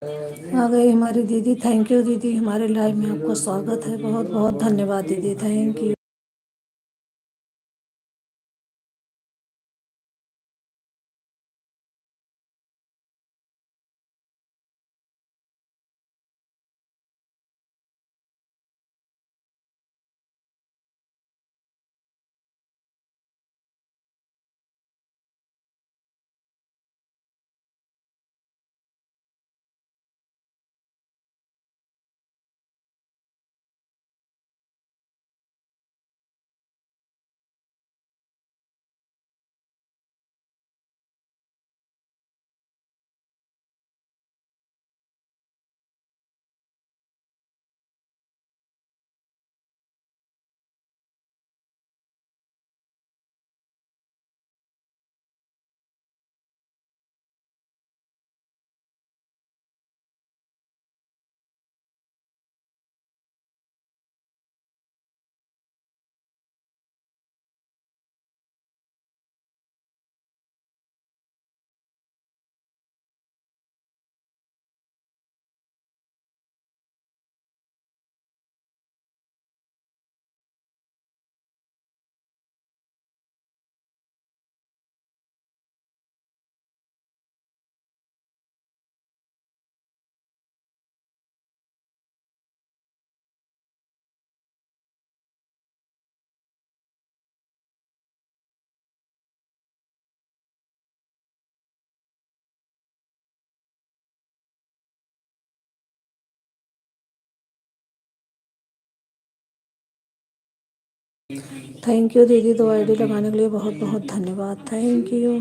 आ गई हमारी दीदी। थैंक यू दीदी, हमारे लाइव में आपका स्वागत है। बहुत बहुत धन्यवाद दीदी, थैंक यू। थैंक यू दीदी, 2 आईडी लगाने के लिए बहुत बहुत धन्यवाद, थैंक यू।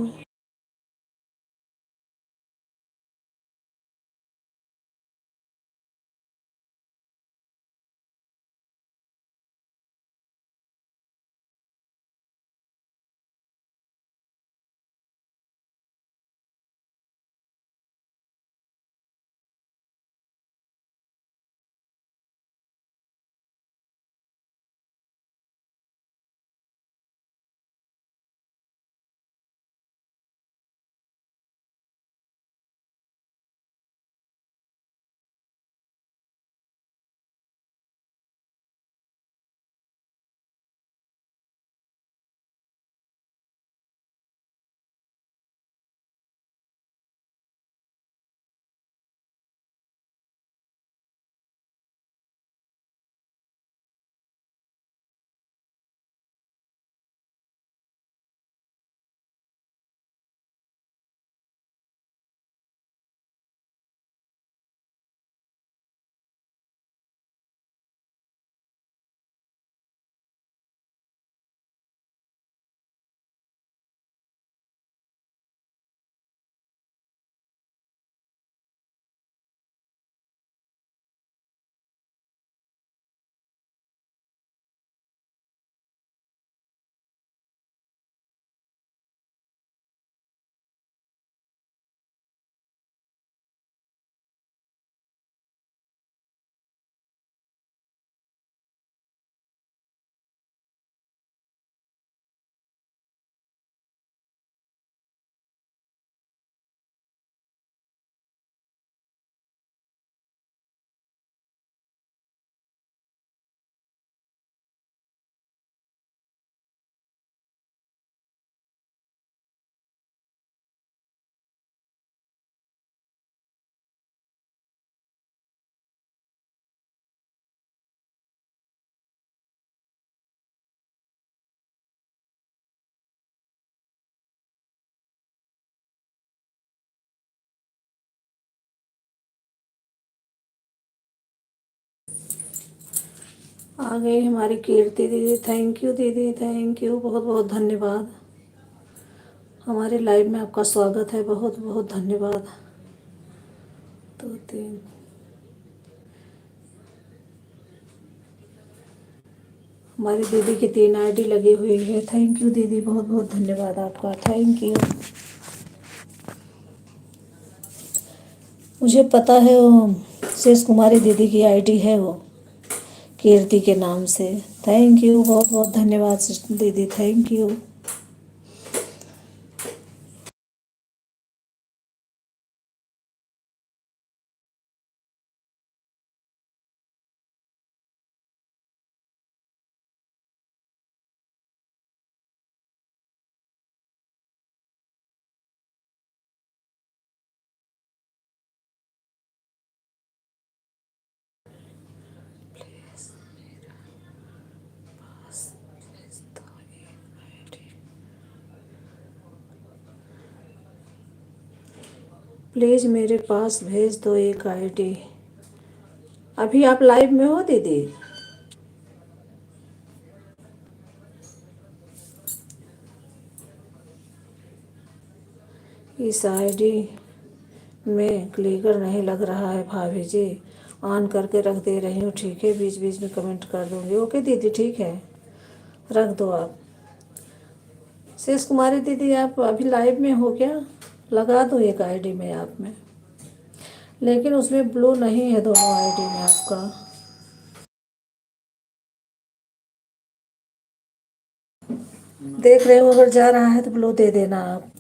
आ गई हमारी कीर्ति दीदी। थैंक यू दीदी, थैंक यू, बहुत बहुत धन्यवाद। हमारे लाइव में आपका स्वागत है, बहुत बहुत धन्यवाद। 2 3 हमारी दीदी की 3 आईडी लगी हुई है। थैंक यू दीदी, बहुत बहुत धन्यवाद आपका, थैंक यू। मुझे पता है वो शेष कुमारी दीदी की आईडी है, वो कीर्ति के नाम से। थैंक यू, बहुत बहुत धन्यवाद दीदी, थैंक यू। प्लीज़ मेरे पास भेज दो एक आईडी। अभी आप लाइव में हो दीदी? इस आईडी में क्लिकर नहीं लग रहा है भाभी जी। ऑन करके रख दे रही हूँ, ठीक है? बीच बीच में कमेंट कर दूँगी। ओके दीदी, ठीक है, रख दो आप। शेष कुमारी दीदी, आप अभी लाइव में हो क्या? लगा दो एक आईडी में आप में, लेकिन उसमें ब्लू नहीं है दोनों आईडी में आपका। देख रहे हो, अगर जा रहा है तो ब्लू दे देना आप।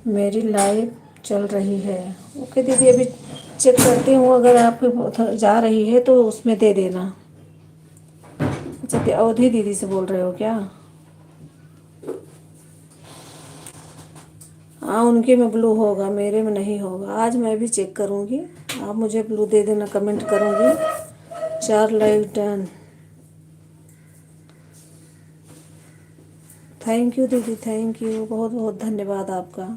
मेरी लाइव चल रही है। ओके दीदी, अभी चेक करती हूँ, अगर आपके जा रही है तो उसमें दे देना। अच्छा, अवधि दीदी से बोल रहे हो क्या? हाँ, उनके में ब्लू होगा, मेरे में नहीं होगा। आज मैं भी चेक करूँगी, आप मुझे ब्लू दे देना, कमेंट करूँगी। 4 लाइव डन। थैंक यू दीदी, थैंक यू, बहुत बहुत धन्यवाद आपका।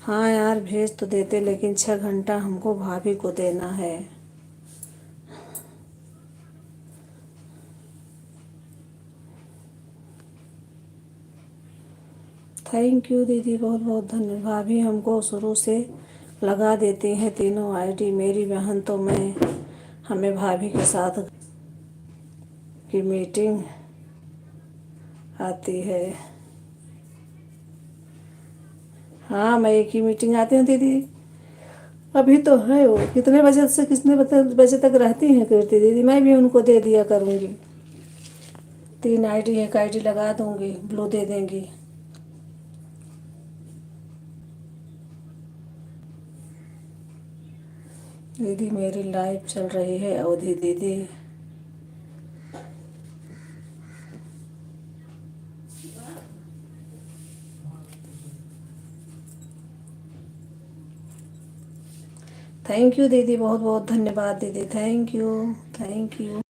हाँ यार, भेज तो देते, लेकिन 6 घंटा हमको भाभी को देना है। थैंक यू दीदी, बहुत बहुत धन्यवाद। भाभी हमको शुरू से लगा देती हैं तीनों आईडी। मेरी बहन तो मैं, हमें भाभी के साथ की मीटिंग आती है। हाँ, मैं एक ही मीटिंग आती हूँ दीदी। अभी तो है वो, कितने बजे से कितने बजे तक रहती हैं कीर्ति दीदी? मैं भी उनको दे दिया करूँगी। 3 आईडी, एक आईडी लगा दूँगी, ब्लू दे देंगी। दीदी मेरी लाइव चल रही है, अवधि दीदी। थैंक यू दीदी, बहुत बहुत धन्यवाद दीदी, थैंक यू, थैंक यू।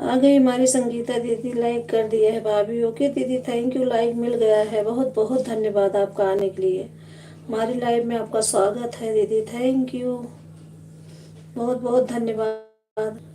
आ गई हमारी संगीता दीदी, लाइक कर दिया है भाभी। ओके दीदी, थैंक यू, लाइक मिल गया है। बहुत बहुत धन्यवाद आपका आने के लिए। हमारी लाइव में आपका स्वागत है दीदी, थैंक यू, बहुत बहुत धन्यवाद।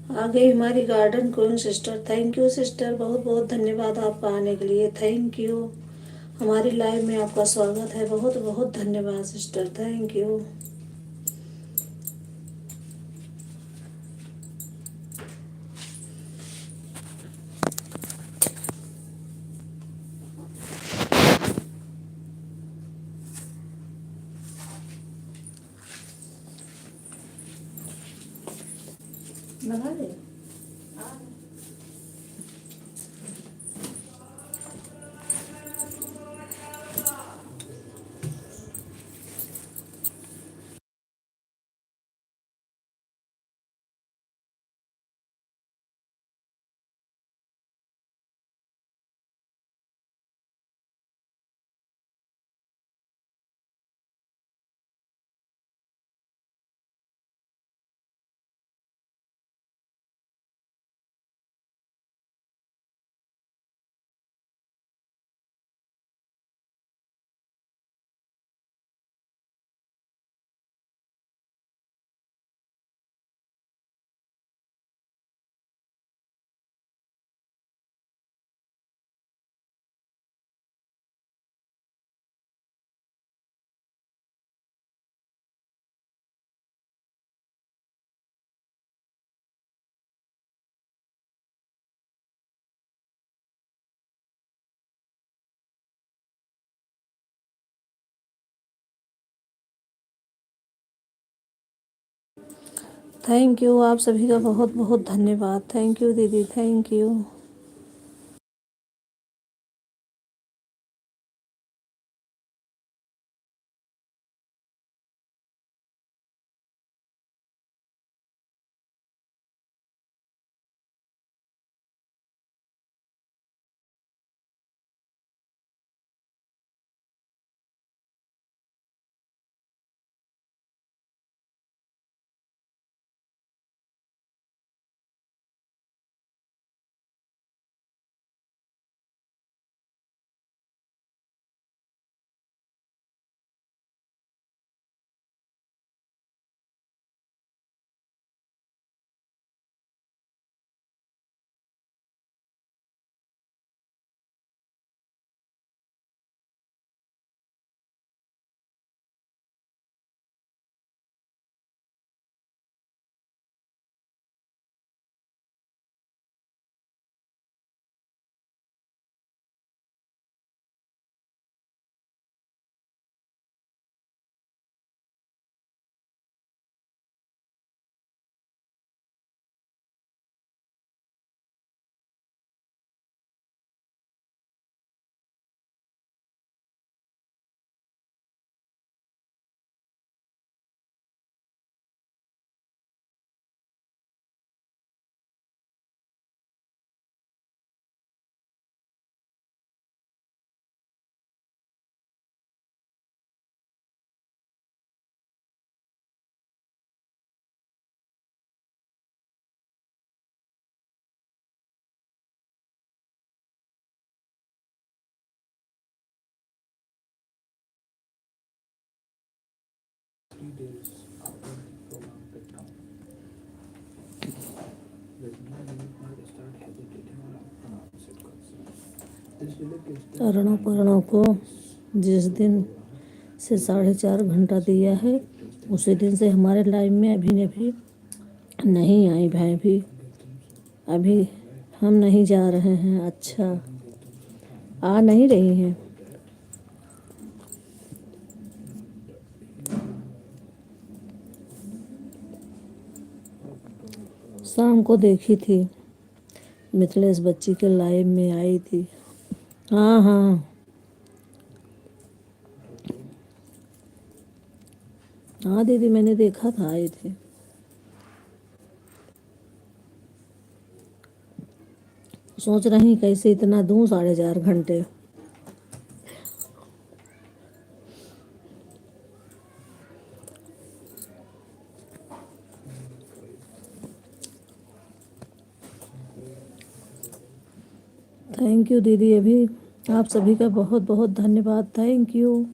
आ गई हमारी garden queen sister, thank you sister, बहुत बहुत धन्यवाद आपका आने के लिए, थैंक यू। हमारी लाइव में आपका स्वागत है, बहुत बहुत धन्यवाद सिस्टर, थैंक यू। लगा दे। थैंक यू, आप सभी का बहुत बहुत धन्यवाद। थैंक यू दीदी, थैंक यू। अरुणा को जिस दिन से 4.5 घंटा दिया है उसी दिन से हमारे लाइफ में अभी नहीं आई भाई। अभी हम नहीं जा रहे हैं। अच्छा, आ नहीं रही हैं। शाम को देखी थी, मिथिलेश बच्ची के लाइव में आई थी। हाँ हाँ हाँ दीदी, मैंने देखा था, आई थी। सोच रही कैसे इतना दूं 4.5 घंटे। थैंक यू दीदी, अभी आप सभी का बहुत बहुत धन्यवाद। Thank you.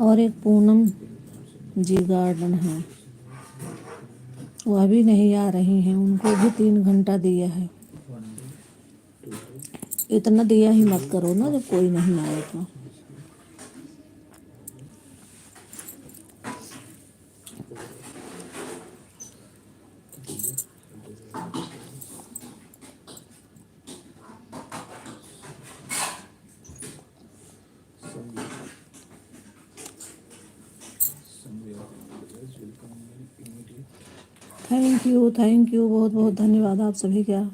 और एक पूनम जी गार्डन है, वह भी नहीं आ रही हैं, उनको भी 3 घंटा दिया है। इतना दिया ही मत करो ना जब कोई नहीं आए तो। थैंक यू बहुत बहुत धन्यवाद आप सभी का।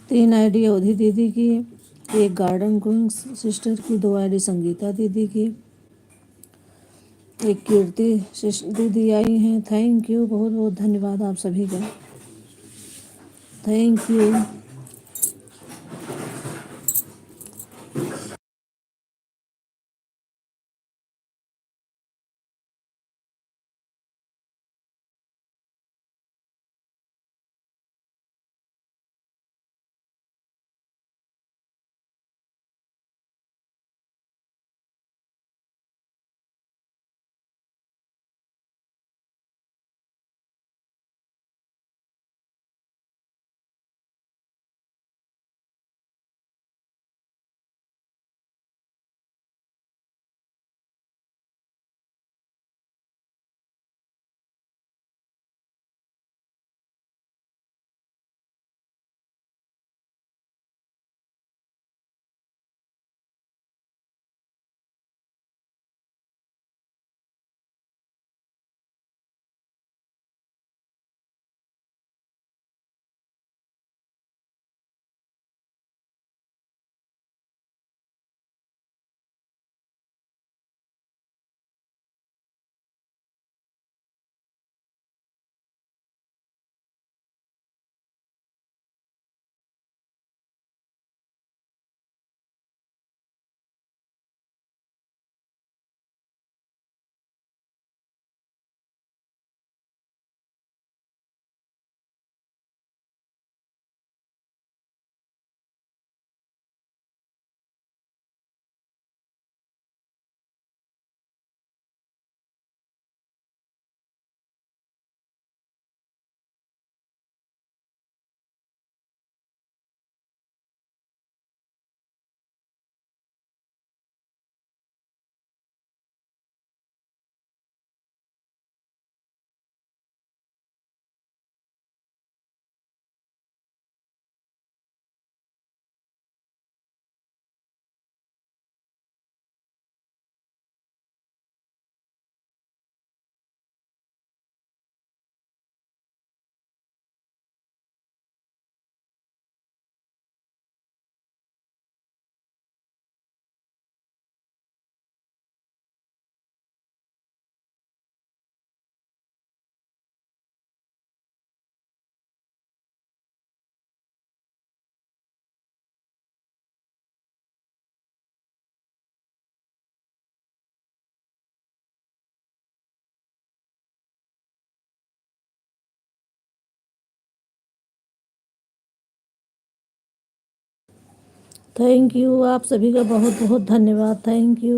तीन आईडी अवधि दीदी की, एक गार्डन क्वीन सिस्टर की, 2 आईडी संगीता दीदी की, एक कीर्ति दीदी आई हैं। थैंक यू बहुत बहुत धन्यवाद आप सभी का। Thank you. थैंक यू आप सभी का बहुत बहुत धन्यवाद। Thank you.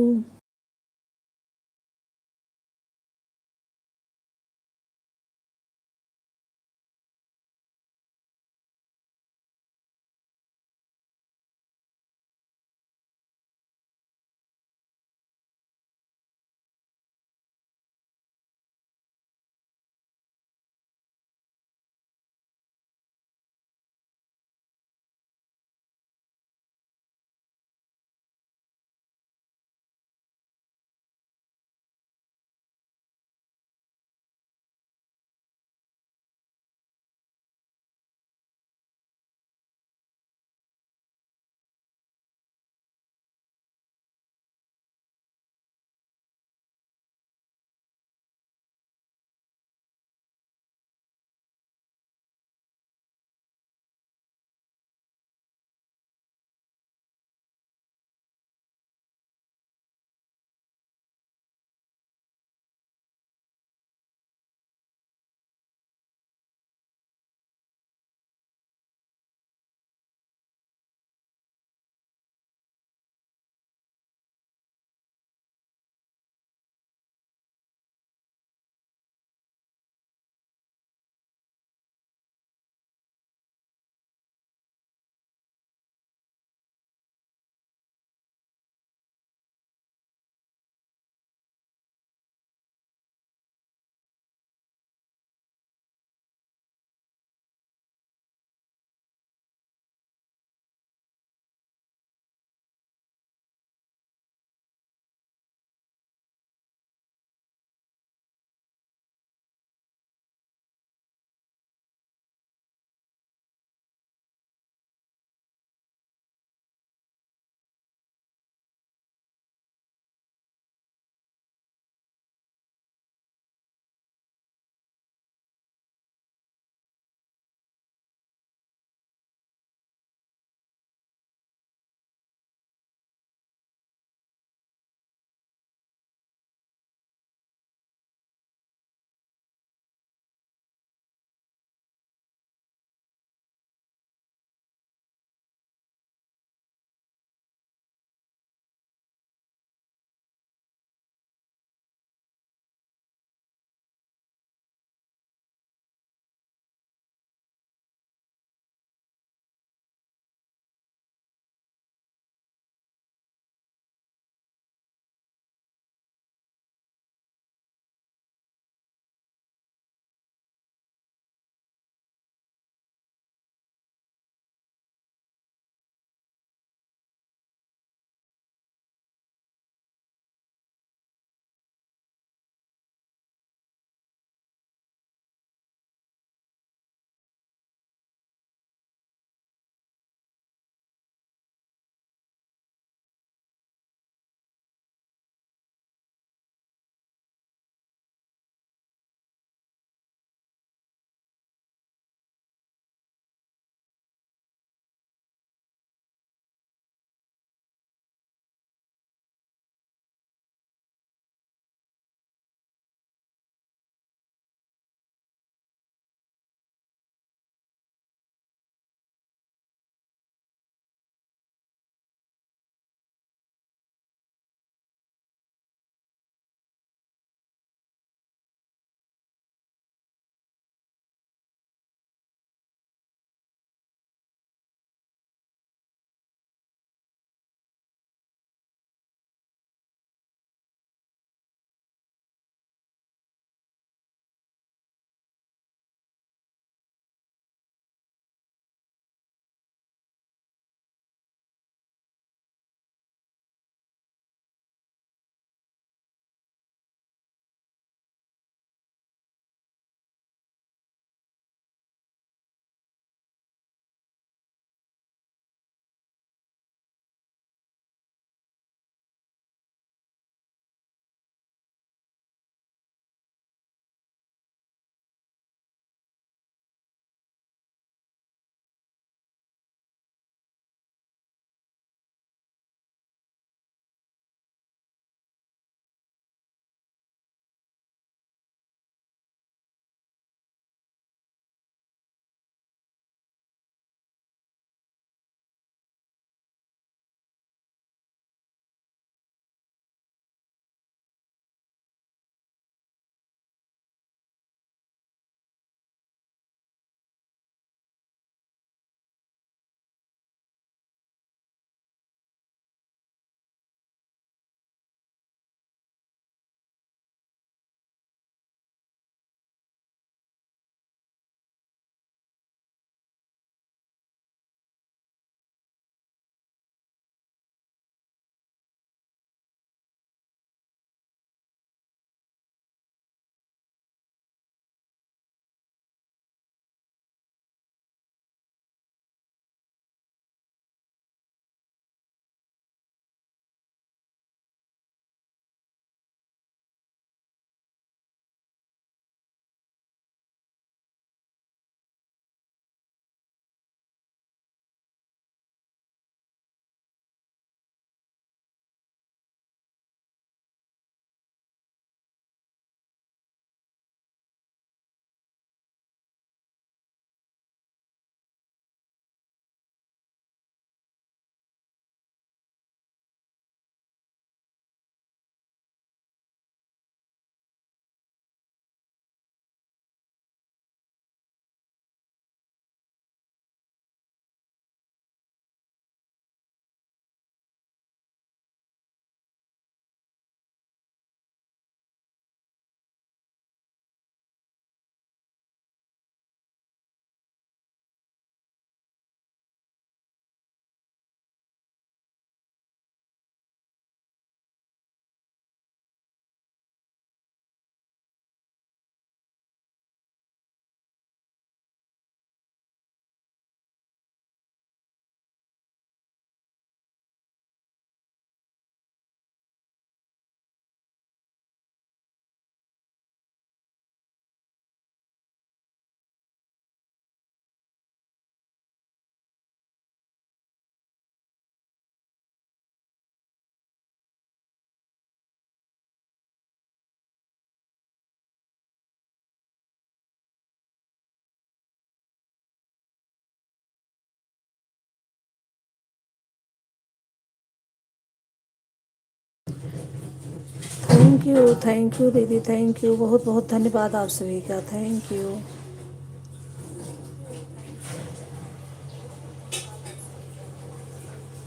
थैंक यू दीदी, थैंक यू, बहुत बहुत धन्यवाद आप सभी का, थैंक यू।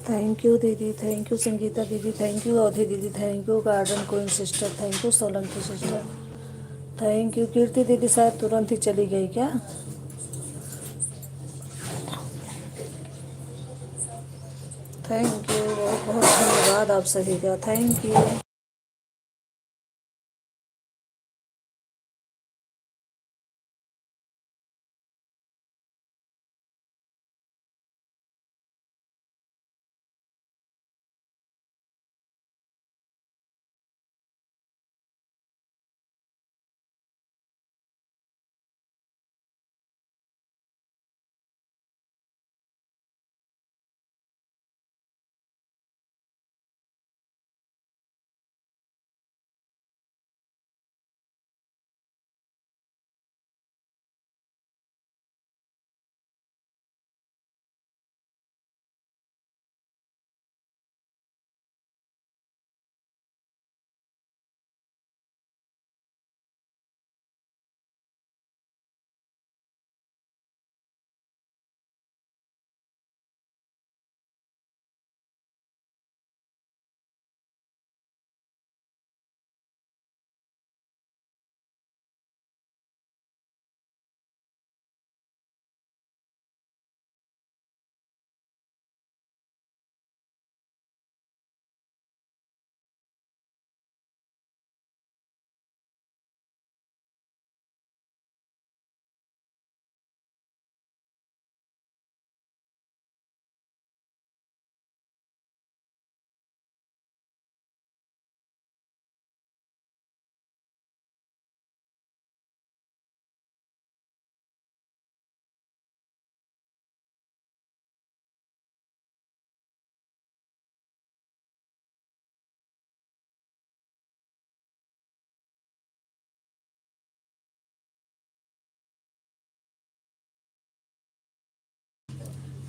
थैंक यू दीदी, थैंक यू संगीता दीदी, थैंक यू अवधि दीदी, thank you garden queen sister, thank you Solanki sister, thank you Kirti दीदी, शायद तुरंत ही चली गई क्या? थैंक यू, बहुत बहुत धन्यवाद आप सभी का, थैंक यू।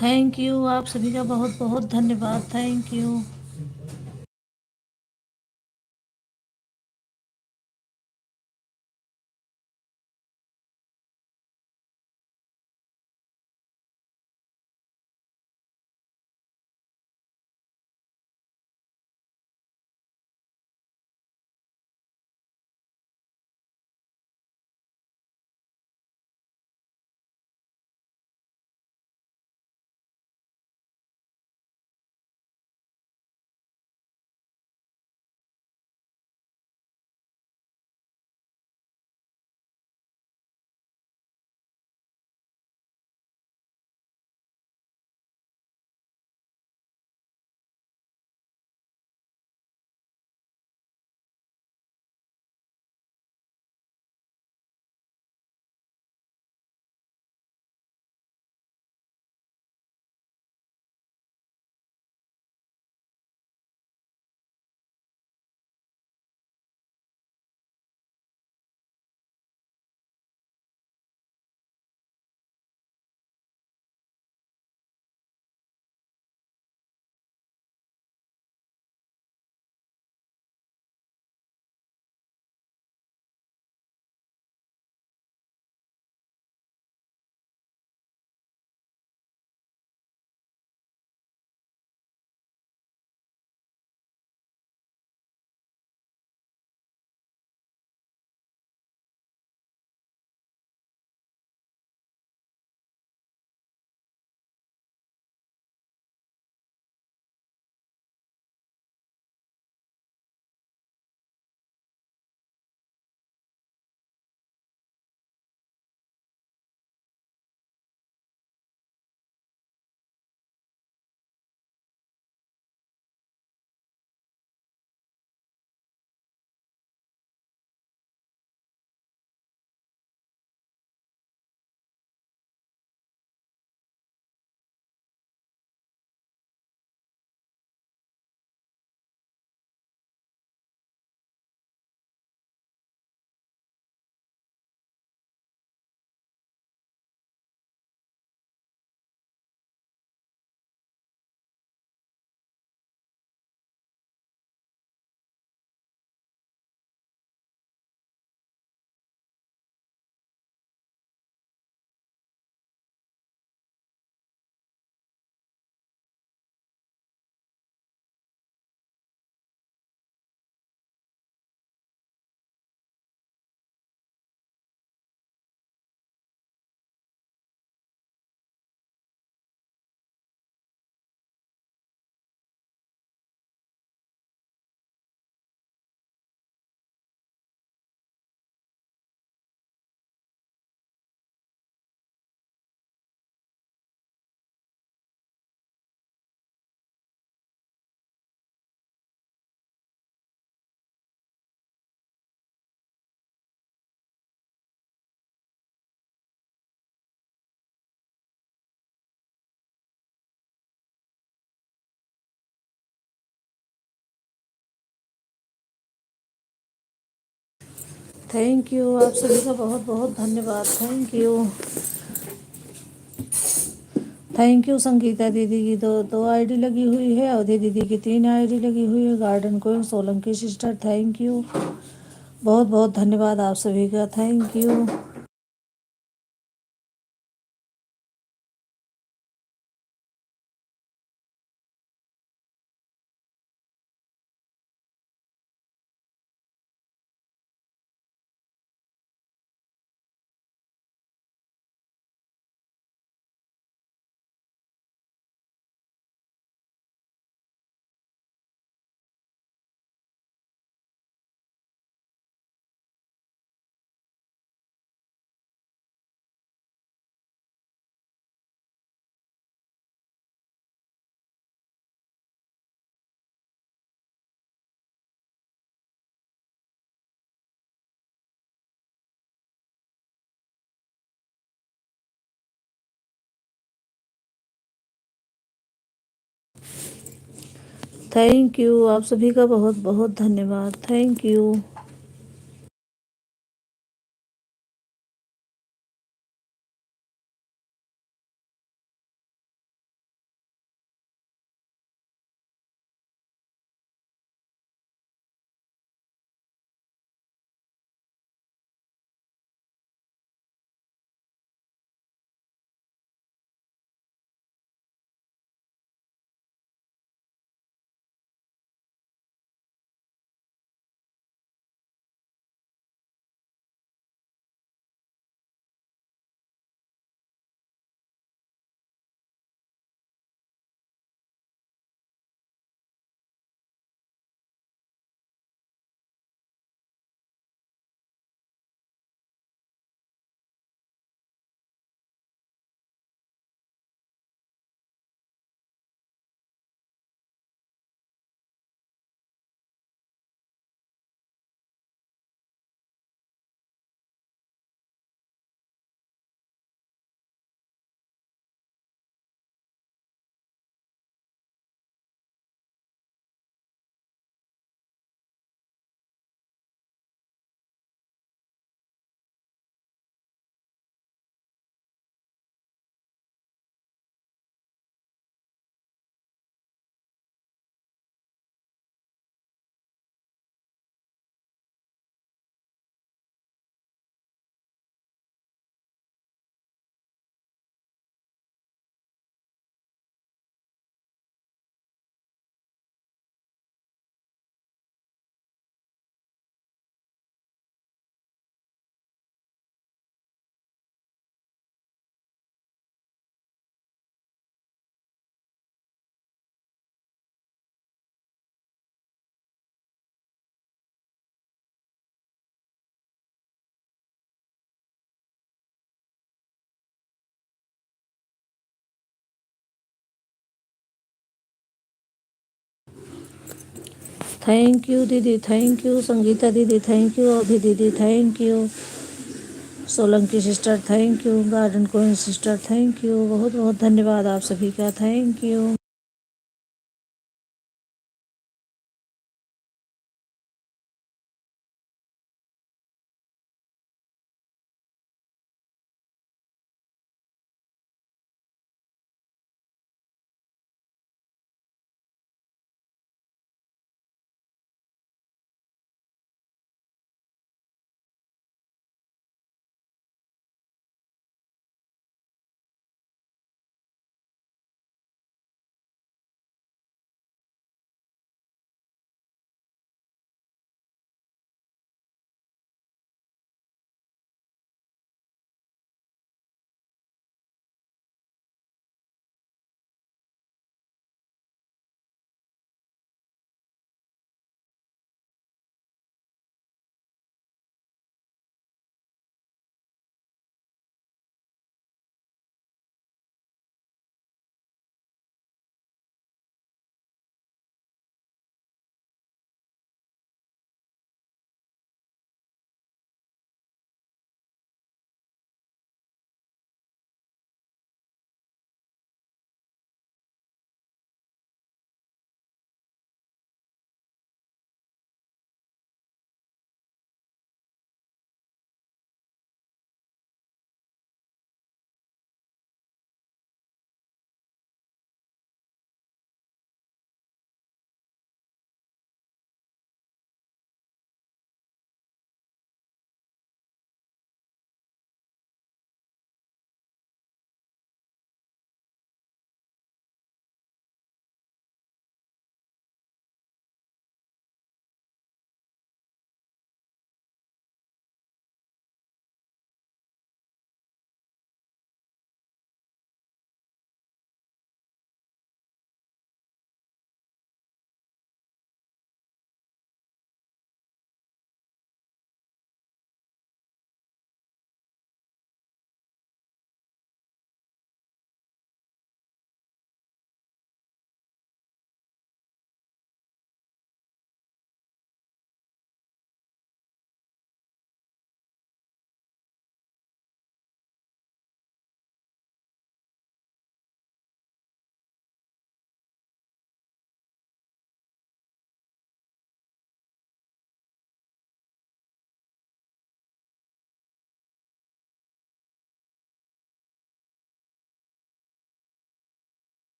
थैंक यू आप सभी का, बहुत बहुत धन्यवाद, थैंक यू। थैंक यू, आप सभी का बहुत बहुत धन्यवाद। Thank you. Thank you. Sangeeta दीदी की दो आईडी लगी हुई है, अवधि दीदी की 3 आईडी लगी हुई है, garden queen Solanki sister thank you, बहुत बहुत धन्यवाद आप सभी का। Thank you. थैंक यू, आप सभी का बहुत बहुत धन्यवाद। Thank you. थैंक यू दीदी, थैंक यू संगीता दीदी, थैंक यू अवधि दीदी, thank you Solanki sister, thank you garden queen sister, thank you, बहुत बहुत धन्यवाद आप सभी का। Thank you.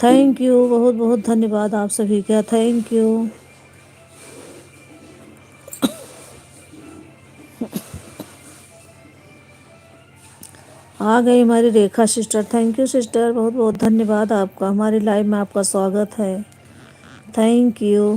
थैंक यू, बहुत बहुत धन्यवाद आप सभी का, थैंक यू। आ गई हमारी रेखा सिस्टर, थैंक यू सिस्टर, बहुत बहुत धन्यवाद आपका, हमारी लाइव में आपका स्वागत है, थैंक यू।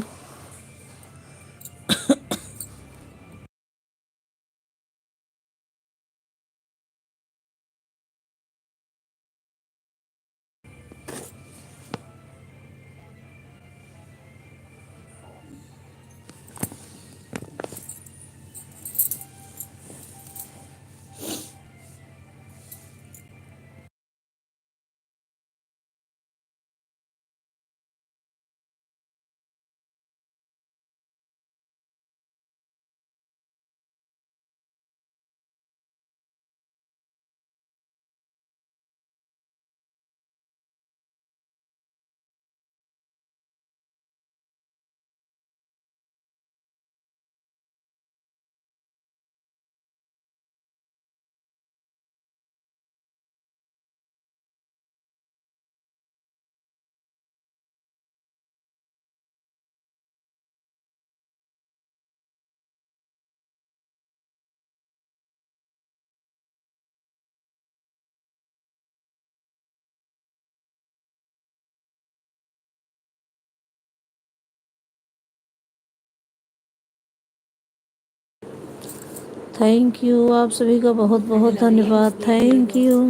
थैंक यू आप सभी का बहुत बहुत धन्यवाद, थैंक यू।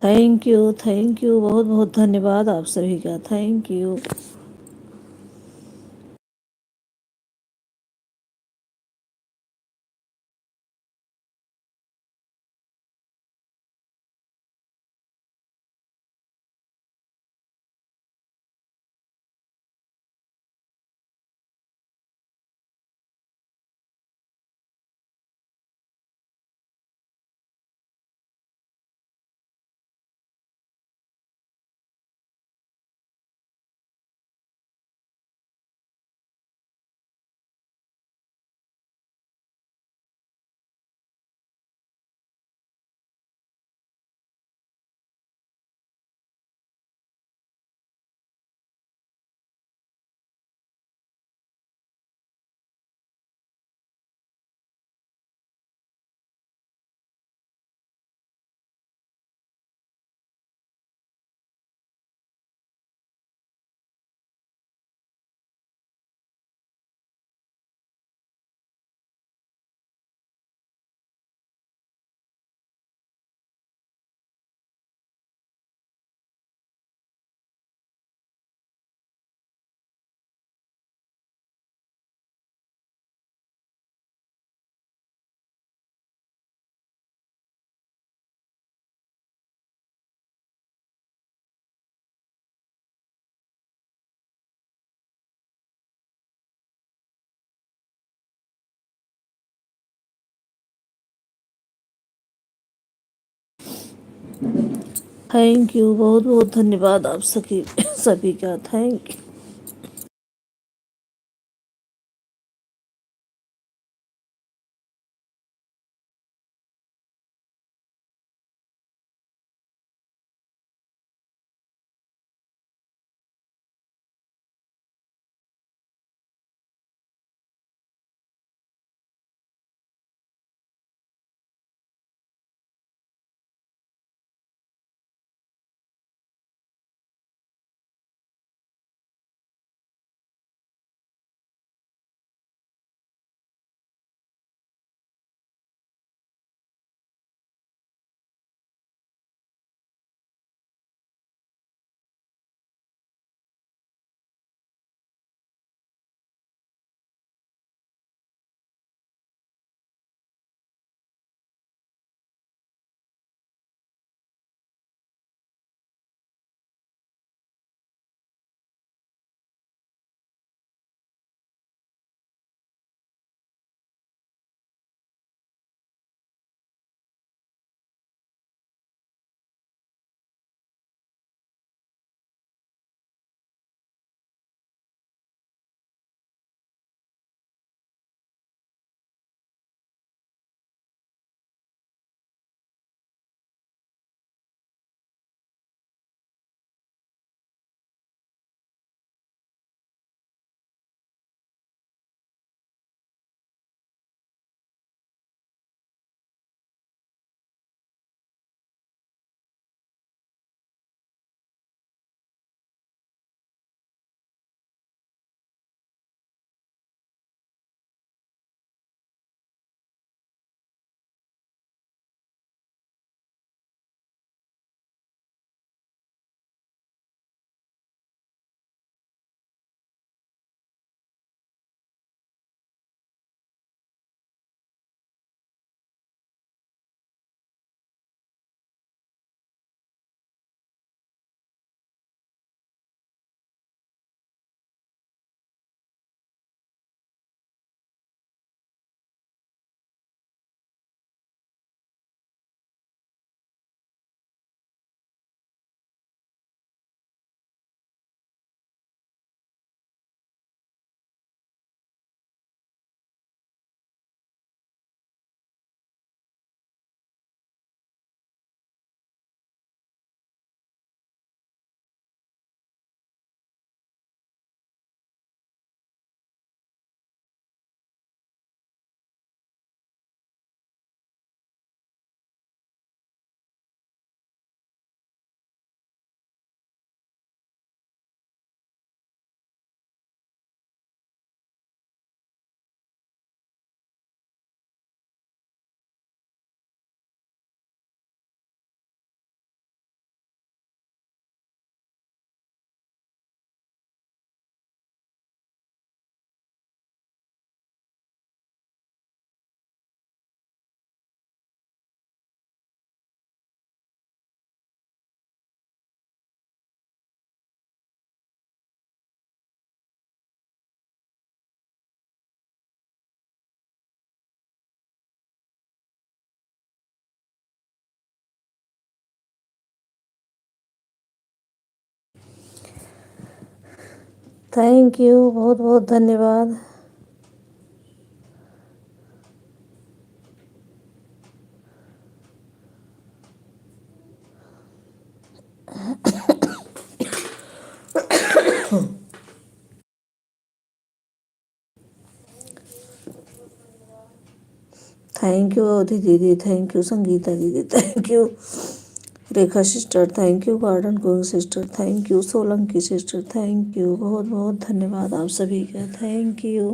थैंक यू, बहुत बहुत धन्यवाद आप सभी का, थैंक यू। थैंक यू, बहुत बहुत धन्यवाद आप सभी सभी का, थैंक यू। थैंक यू, बहुत बहुत धन्यवाद। थैंक यू अवधि दीदी, थैंक यू संगीता दीदी, thank you Rekha sister, thank you garden going sister, thank you Solanki sister, thank you, बहुत बहुत धन्यवाद आप सभी का, थैंक यू।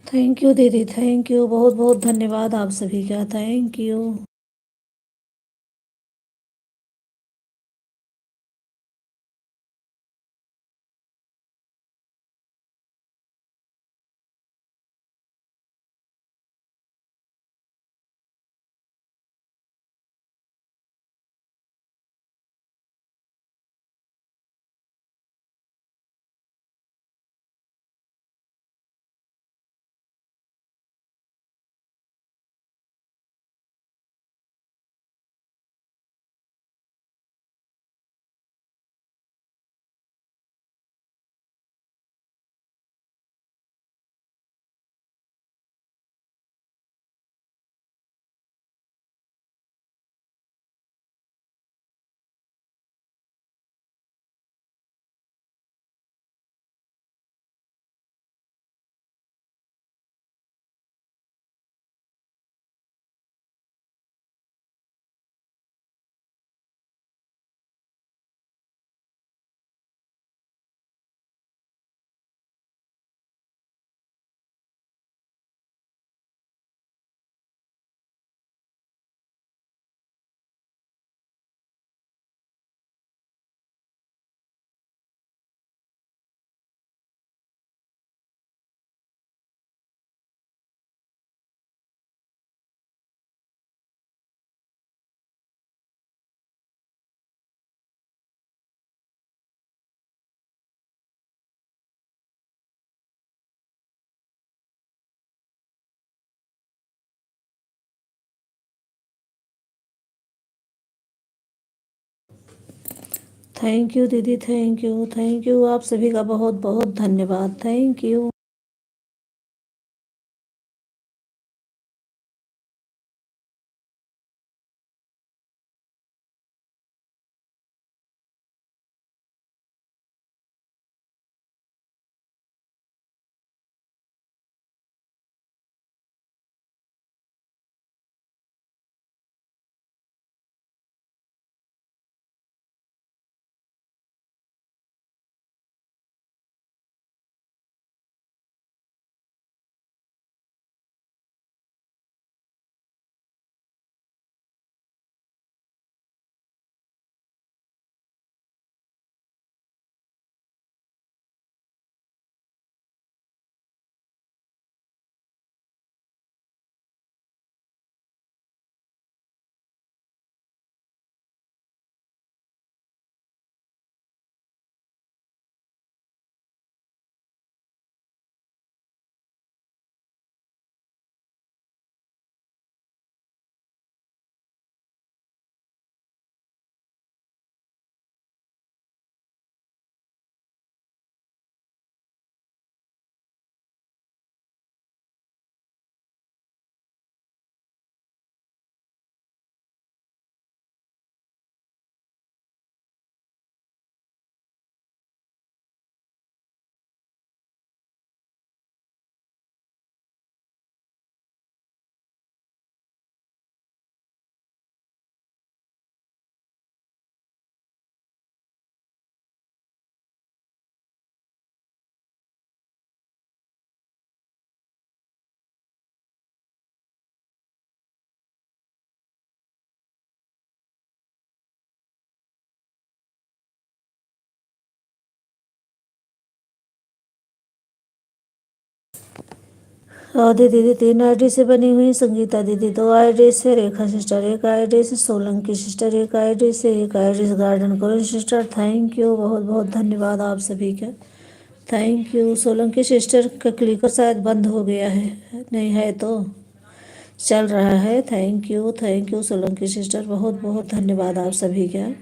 थैंक यू दीदी, थैंक यू, बहुत बहुत धन्यवाद आप सभी का, थैंक यू। थैंक यू दीदी, थैंक यू, थैंक यू। आप सभी का बहुत बहुत धन्यवाद। Thank you. राधे दीदी 3 आईडी से बनी हुई, संगीता दीदी 2 आईडी से, रेखा सिस्टर 1 आईडी से, सोलंकी सिस्टर 1 आईडी से, 1 आईडी से गार्डन करो सिस्टर। थैंक यू, बहुत बहुत धन्यवाद आप सभी का। Thank you. सोलंकी सिस्टर का क्लिकर शायद बंद हो गया है, नहीं है तो चल रहा है। थैंक यू सोलंकी सिस्टर, बहुत बहुत धन्यवाद आप सभी का।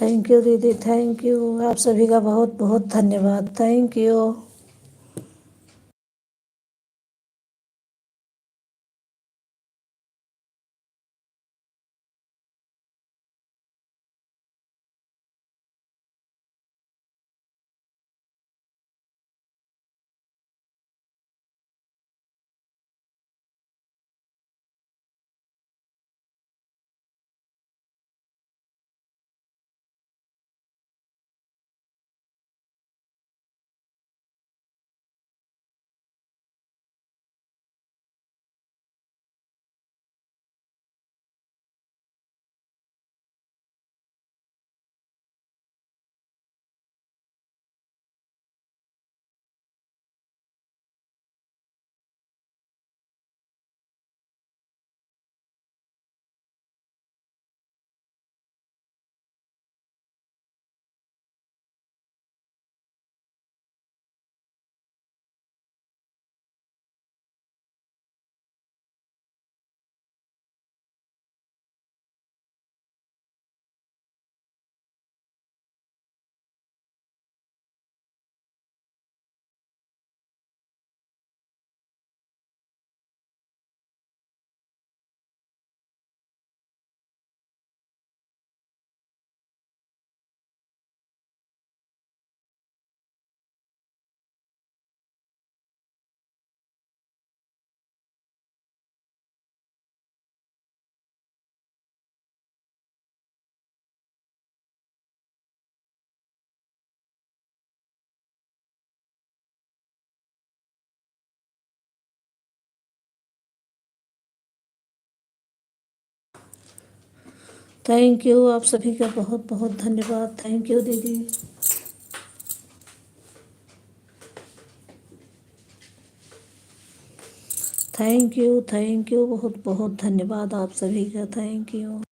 थैंक यू दीदी, थैंक यू। आप सभी का बहुत बहुत धन्यवाद। Thank you. Thank you. आप सभी का बहुत बहुत धन्यवाद। थैंक यू दीदी। थैंक यू, बहुत बहुत धन्यवाद आप सभी का। Thank you.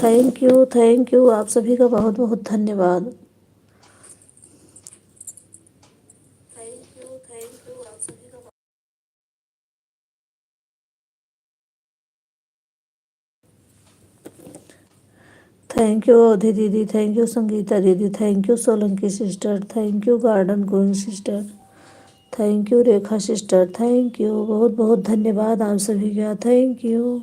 थैंक यू आप सभी का बहुत बहुत धन्यवाद। थैंक यू आप सभी का। थैंक यू अवधि दीदी, थैंक यू संगीता दीदी, thank you Solanki sister, thank you garden going sister, thank you Rekha sister, thank you, बहुत बहुत धन्यवाद आप सभी का, थैंक यू।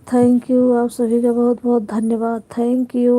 थैंक यू आप सभी का बहुत बहुत धन्यवाद, थैंक यू।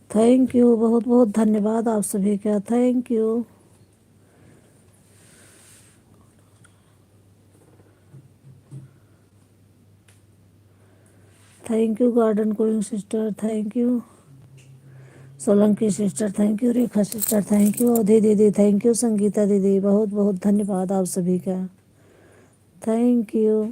थैंक यू, बहुत बहुत धन्यवाद आप सभी का, thank you. Thank you garden queen sister, thank you Solanki sister, thank you Rekha sister, thank you Avadhi दीदी, थैंक यू संगीता दीदी, बहुत बहुत धन्यवाद आप सभी का, थैंक यू।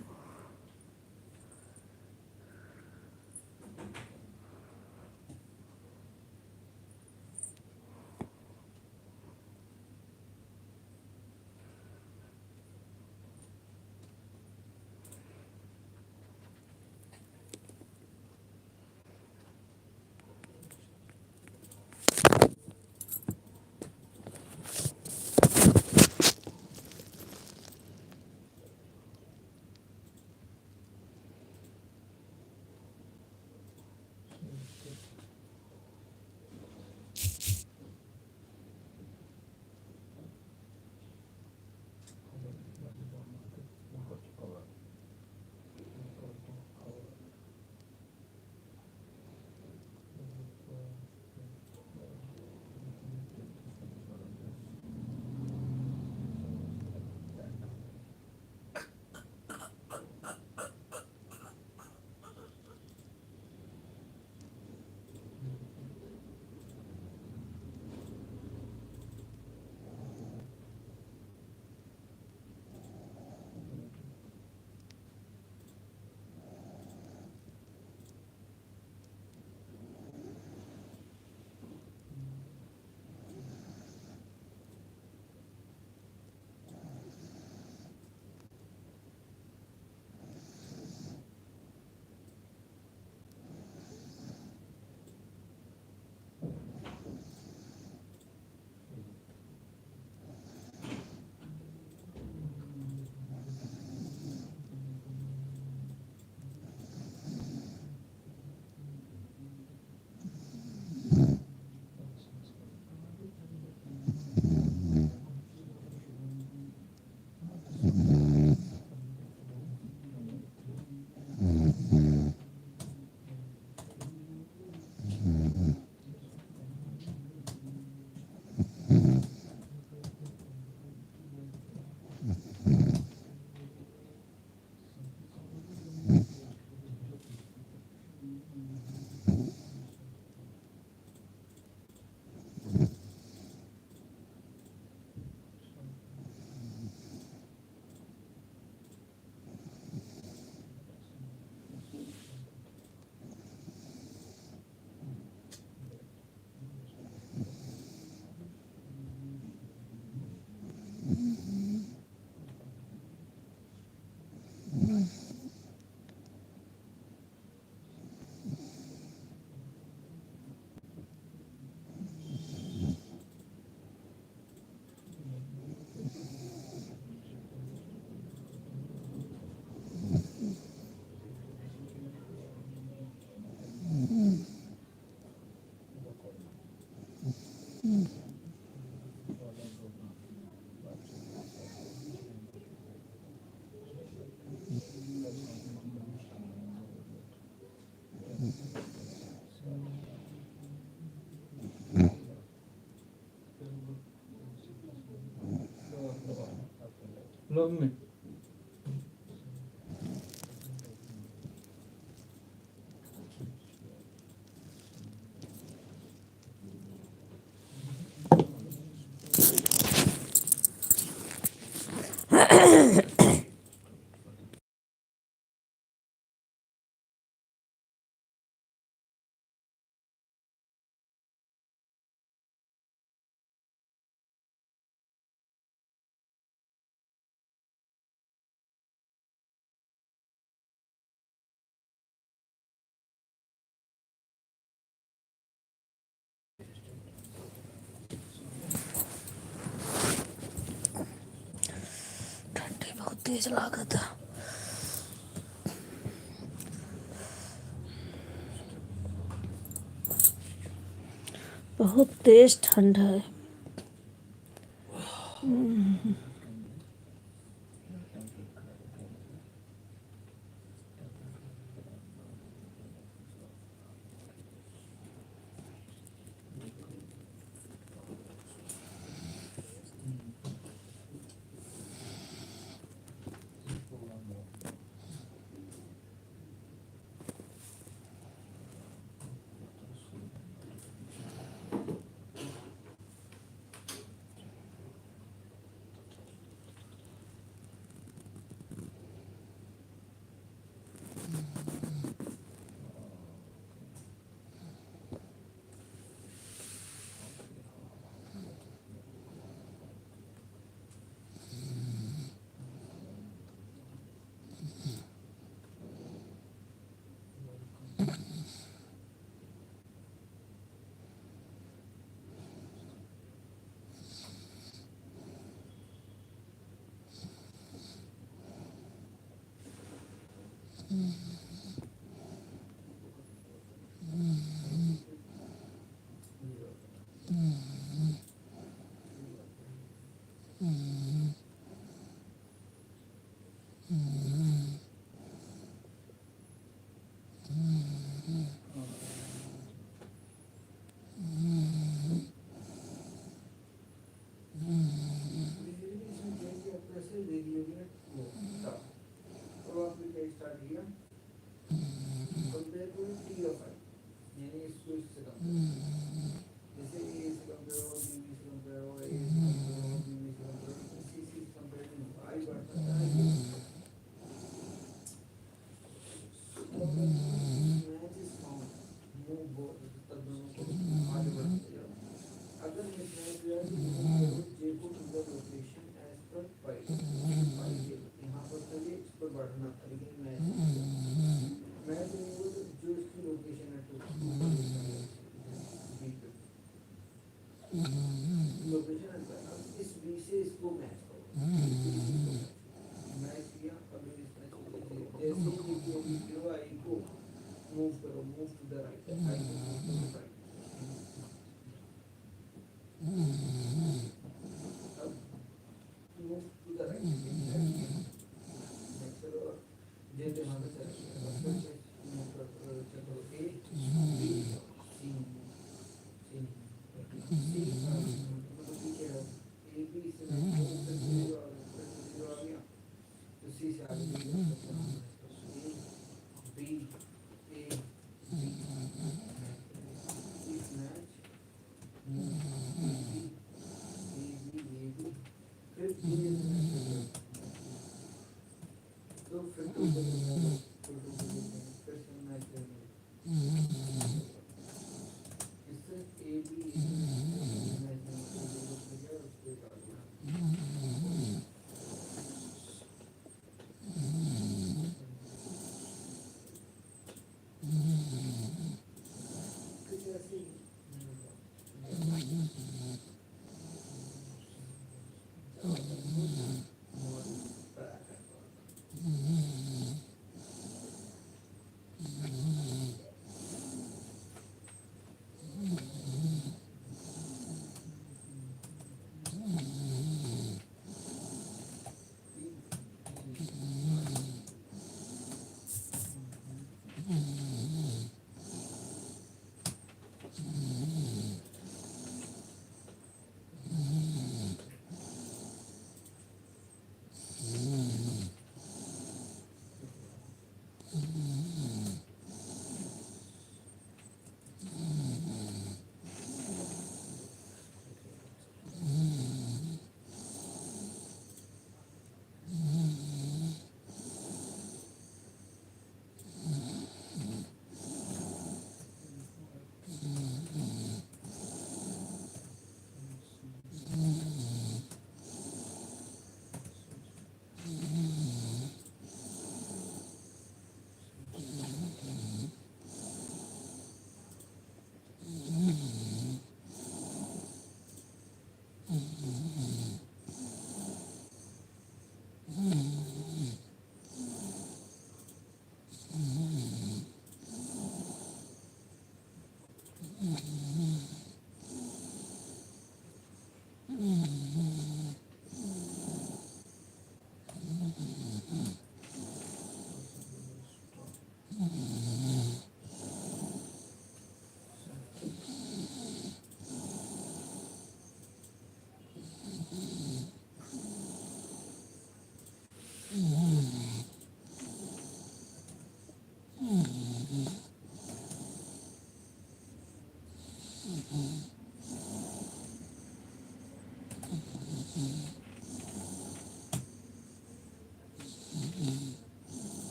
Love me. ठंडी बहुत तेज लागत है, बहुत तेज ठंड है।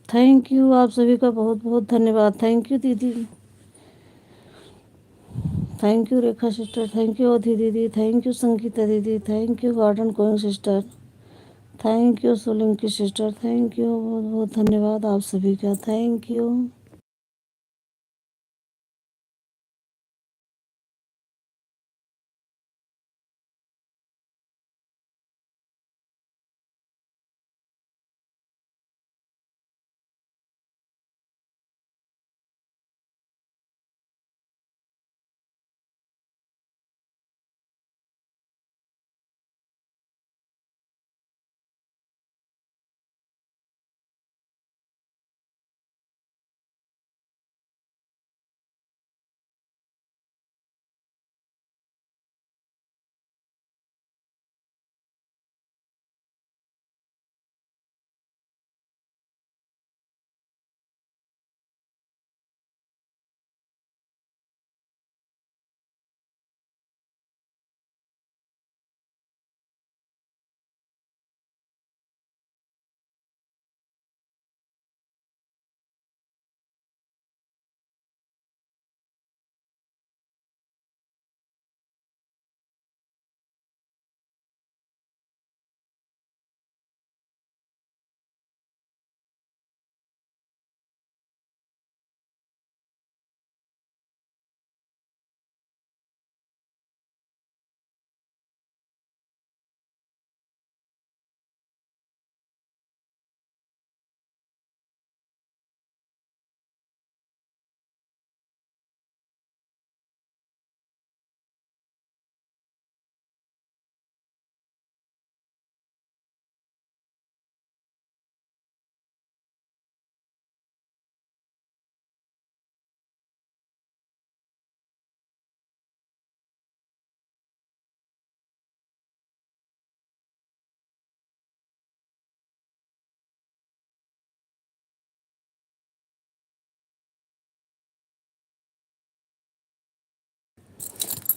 थैंक यू, आप सभी का बहुत बहुत धन्यवाद। थैंक यू दीदी, thank you Rekha sister, thank you Avadhi दीदी, थैंक यू संगीता दीदी, थैंक यू गार्डन कोइंग sister, thank you Solanki sister, thank you, बहुत बहुत धन्यवाद आप सभी का, थैंक यू।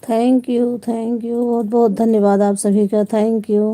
थैंक यू, बहुत बहुत धन्यवाद आप सभी का, थैंक यू।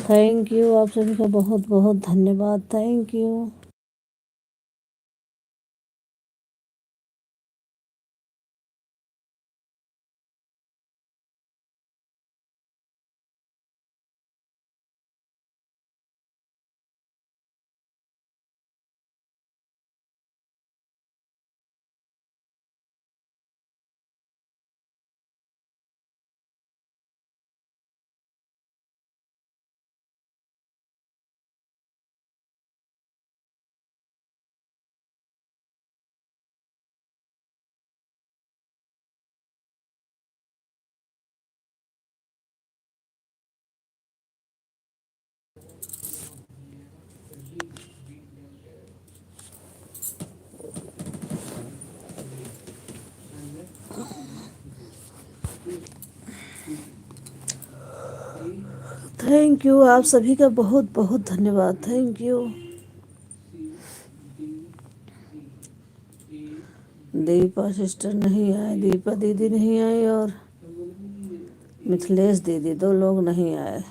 थैंक यू, आप सभी का बहुत बहुत धन्यवाद। Thank you. थैंक यू, आप सभी का बहुत बहुत धन्यवाद। Thank you. दीपा सिस्टर नहीं आए, दीपा दीदी नहीं आई और मिथिलेश दीदी, दो लोग नहीं आए।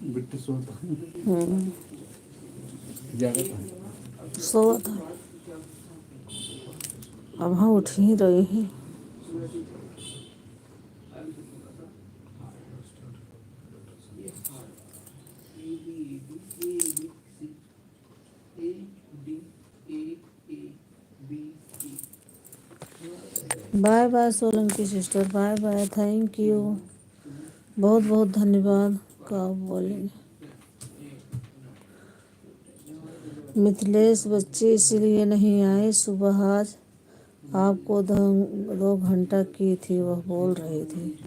बिट्टू सोता हम्म, जागा था। सोआ था, अब हाँ उठ ही रही हैं। Bye bye Solanki sister, bye bye. Thank you, बहुत बहुत धन्यवाद। क्या बोलेंगे। मिथिलेश बच्चे इसीलिए नहीं आए सुबह आज, आपको 2 घंटा की थी, वह बोल रही थी।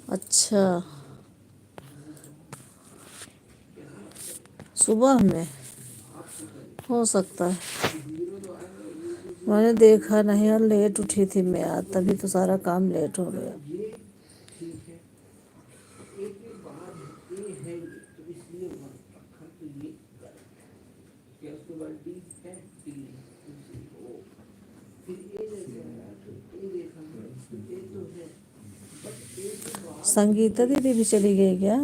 अच्छा, सुबह में हो सकता है, मैंने देखा नहीं और लेट उठी थी मैं आज, तभी तो सारा काम लेट हो गया। संगीता दीदी भी चली गई क्या?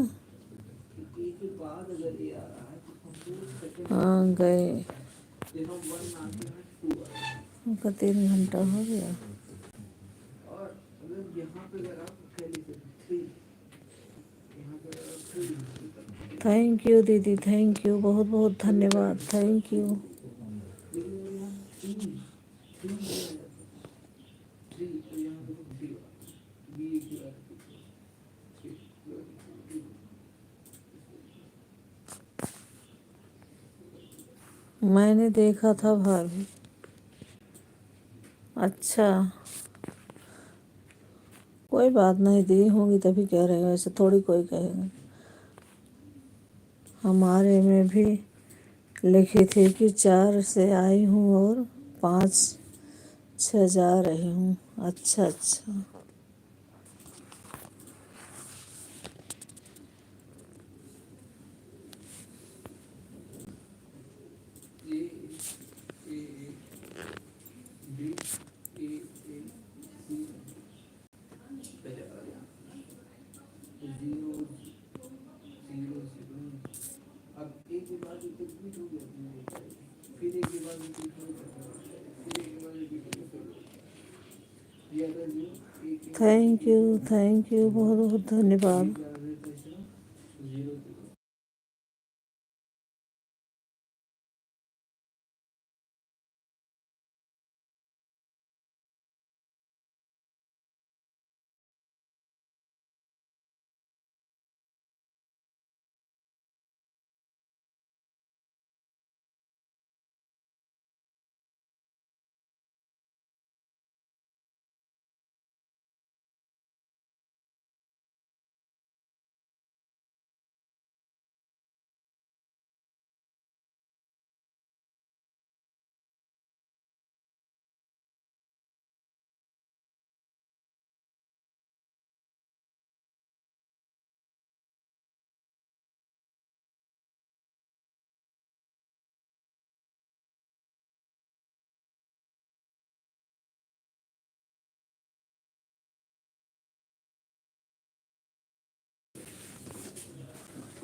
हाँ गए, उनका 3 घंटा हो गया। थैंक यू दीदी, थैंक यू, बहुत बहुत धन्यवाद। Thank you. मैंने देखा था भाभी। अच्छा, कोई बात नहीं, दी होंगी तभी कह रहे हो, ऐसे थोड़ी कोई कहेगा। हमारे में भी लिखी थी कि 4 से आई हूँ और 5-6 जा रही हूँ। अच्छा अच्छा, थैंक यू, बहुत बहुत धन्यवाद।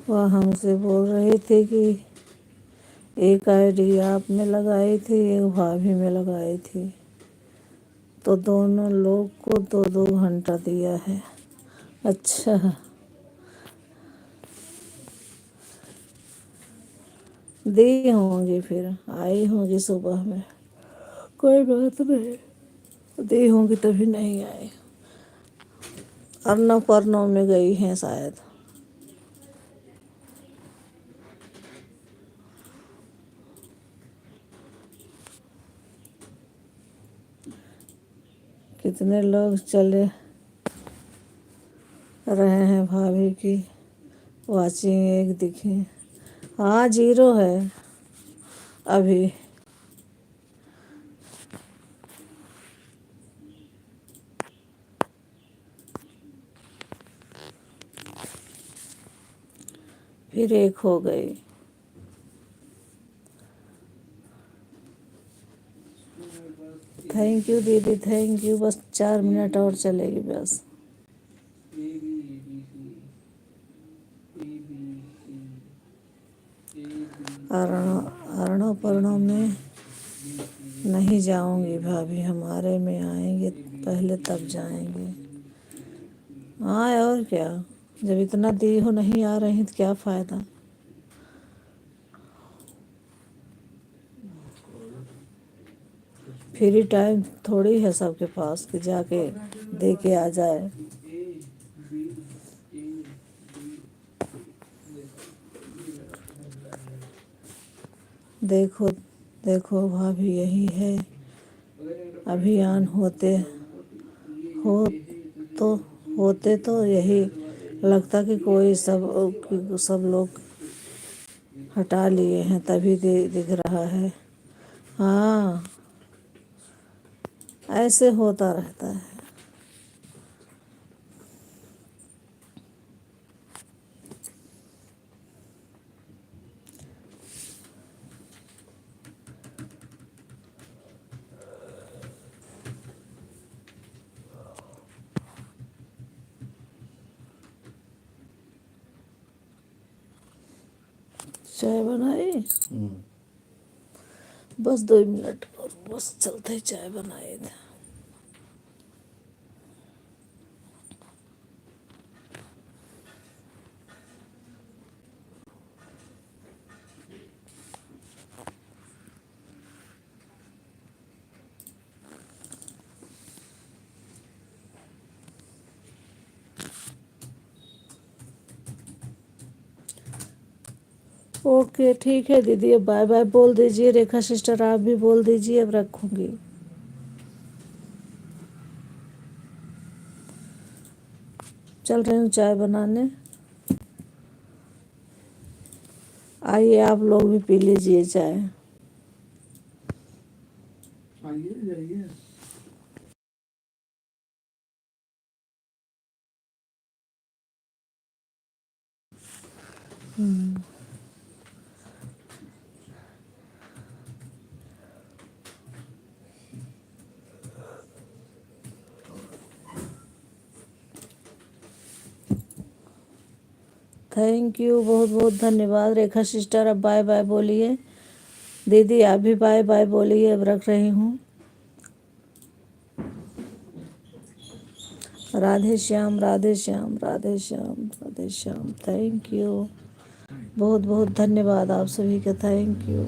वह हमसे बोल रही थी कि एक आईडी आपने लगाई थी, एक भाभी में लगाई थी, तो दोनों लोग को 2-2 घंटा दिया है। अच्छा, दी होंगी, फिर आई होंगी सुबह में, कोई बात नहीं, दी होंगी तभी नहीं आई। अर्नव परनव में गई हैं शायद। कितने लोग चले रहे हैं भाभी की वाचिंग, एक दिखी। हाँ, 0 है अभी। फिर 1 हो गई। थैंक यू दीदी, थैंक यू। बस 4 मिनट और चलेगी बस। अर्णव पर्णव में नहीं जाऊंगी भाभी, हमारे में आएंगे पहले तब जाएंगे। हाँ, और क्या, जब इतना दी हो नहीं आ रही तो क्या फ़ायदा। फ्री टाइम थोड़ी है सबके पास कि जाके दे के आ जाए। देखो देखो भाभी, यही है अभियान। हो तो होते तो यही लगता कि कोई सब लोग हटा लिए हैं तभी दिख रहा है। हाँ, ऐसे होता रहता है। चाय बनाई, बस 2 मिनट और बस चलते चाय बनाए थे। ओके, ठीक है दीदी, अब बाय बाय बोल दीजिए। रेखा सिस्टर आप भी बोल दीजिए, अब रखूँगी। चल रही हूँ चाय बनाने। आइए आप लोग भी पी लीजिए चाय। आइए जाइए। थैंक यू, बहुत बहुत धन्यवाद रेखा सिस्टर। अब बाय बाय बोलिए। दीदी आप भी बाय बाय बोलिए, अब रख रही हूँ। राधे श्याम, राधे श्याम, राधे श्याम, राधे श्याम। थैंक यू, बहुत बहुत धन्यवाद आप सभी का। Thank you.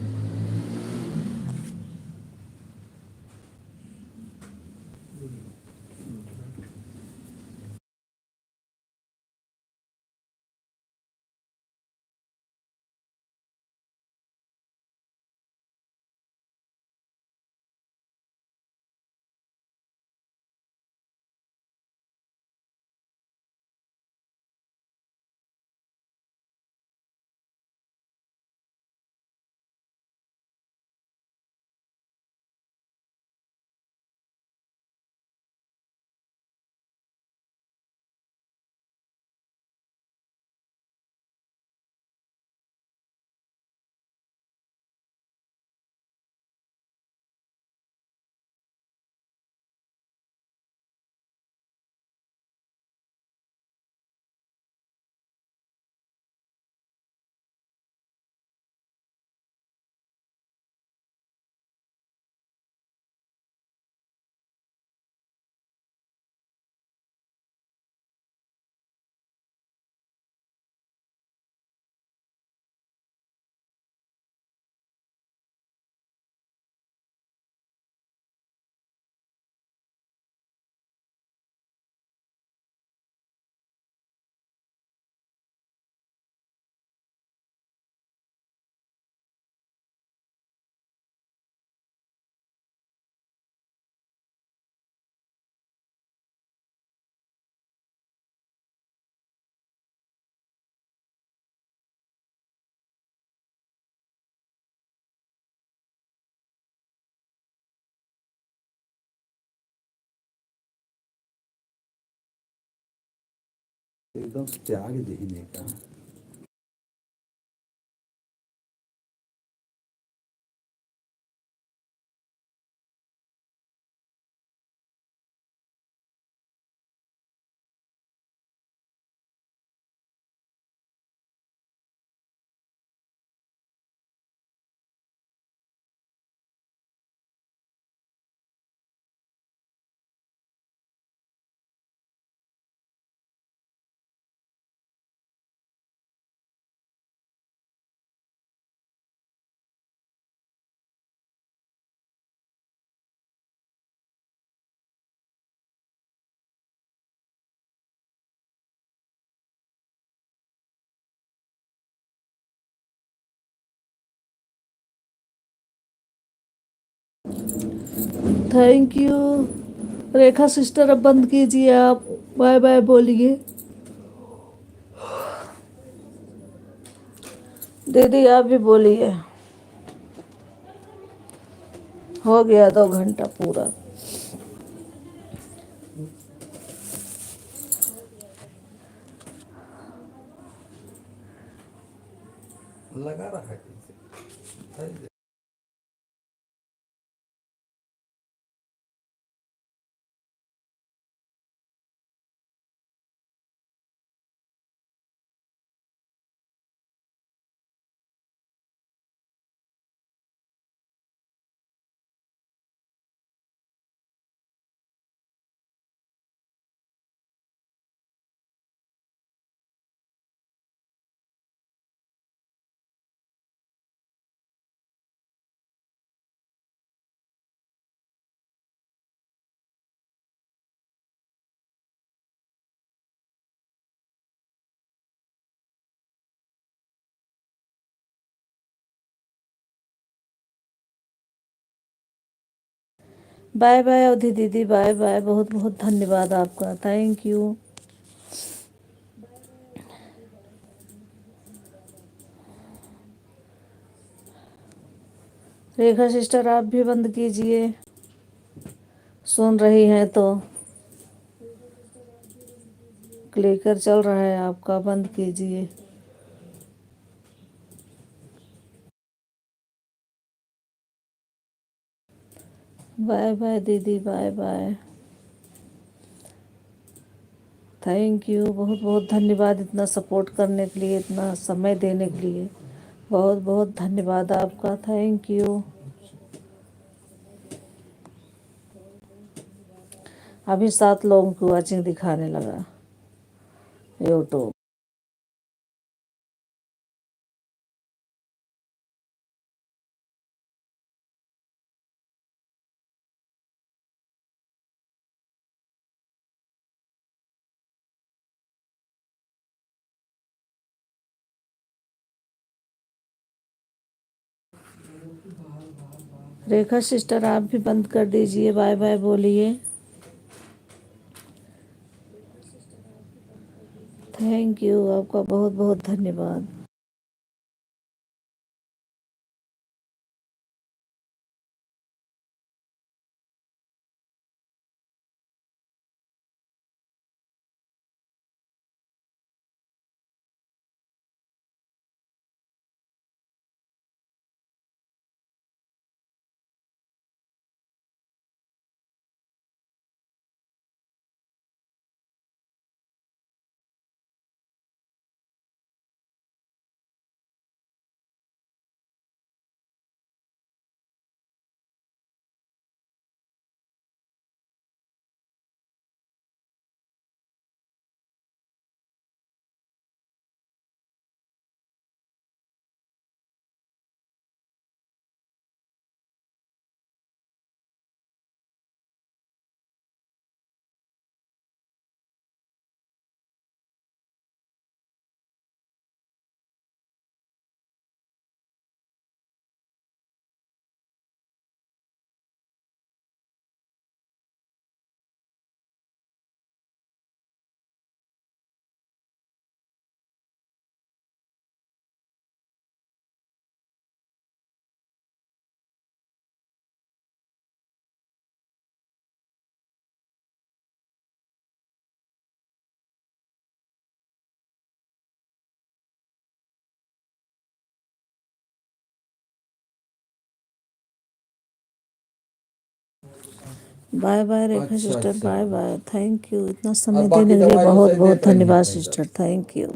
एकदम त्याग देने का। Thank you. रेखा सिस्टर अब बंद कीजिए आप, बाय बाय बोलिए। दीदी आप भी बोलिए। हो गया 2 घंटा पूरा। लगा रहा है कैसे? बाय बाय अवधि दीदी, बाय बाय। बहुत बहुत धन्यवाद आपका, थैंक यू। रेखा सिस्टर आप भी बंद कीजिए, सुन रही हैं तो। क्लिकर चल रहा है आपका, बंद कीजिए। बाय बाय दीदी, बाय बाय। थैंक यू, बहुत बहुत धन्यवाद इतना सपोर्ट करने के लिए, इतना समय देने के लिए। बहुत बहुत धन्यवाद आपका, थैंक यू। अभी 7 लोगों की वॉचिंग दिखाने लगा यूट्यूब। रेखा सिस्टर आप भी बंद कर दीजिए, बाय बाय बोलिए। थैंक यू, आपका बहुत बहुत धन्यवाद। बाय बाय रेखा अच्छा, सिस्टर, अच्छा। बाय बाय, थैंक यू, इतना अब समय बाकी देने के लिए दवाई बहुत वैसे बहुत देख रही हैं धन्यवाद कहीं सिस्टर, थैंक यू।